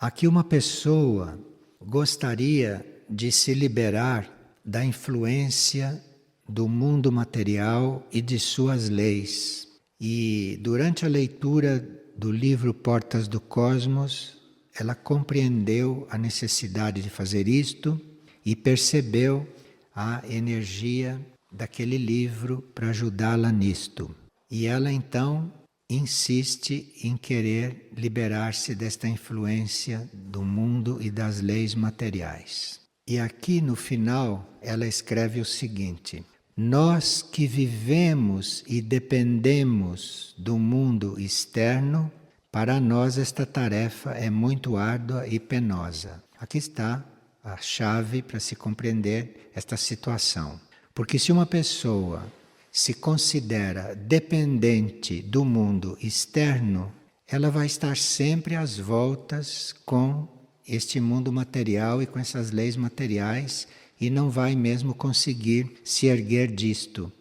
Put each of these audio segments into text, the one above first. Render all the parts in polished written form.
Aqui uma pessoa gostaria de se liberar da influência do mundo material e de suas leis. E durante a leitura do livro Portas do Cosmos, ela compreendeu a necessidade de fazer isto e percebeu a energia daquele livro para ajudá-la nisto. E ela então insiste em querer liberar-se desta influência do mundo e das leis materiais. E aqui no final ela escreve o seguinte: nós que vivemos e dependemos do mundo externo, para nós esta tarefa é muito árdua e penosa. Aqui está a chave para se compreender esta situação. Porque se uma pessoa se considera dependente do mundo externo, ela vai estar sempre às voltas com este mundo material e com essas leis materiais e não vai mesmo conseguir se erguer disto.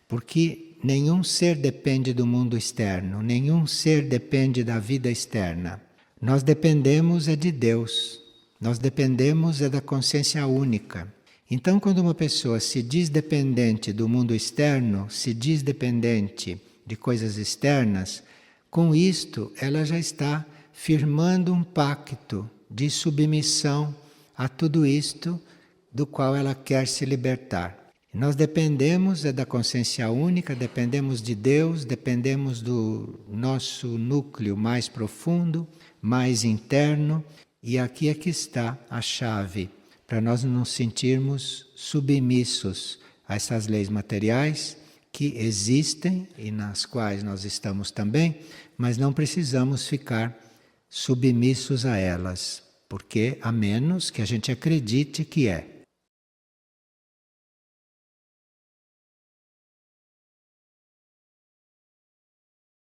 Porque nenhum ser depende do mundo externo, nenhum ser depende da vida externa. Nós dependemos é de Deus, nós dependemos é da consciência única. Então, quando uma pessoa se diz dependente do mundo externo, se diz dependente de coisas externas, com isto ela já está firmando um pacto de submissão a tudo isto do qual ela quer se libertar. Nós dependemos da consciência única, dependemos de Deus, dependemos do nosso núcleo mais profundo, mais interno, e aqui é que está a chave para nós não nos sentirmos submissos a essas leis materiais que existem e nas quais nós estamos também, mas não precisamos ficar submissos a elas, porque a menos que a gente acredite que é.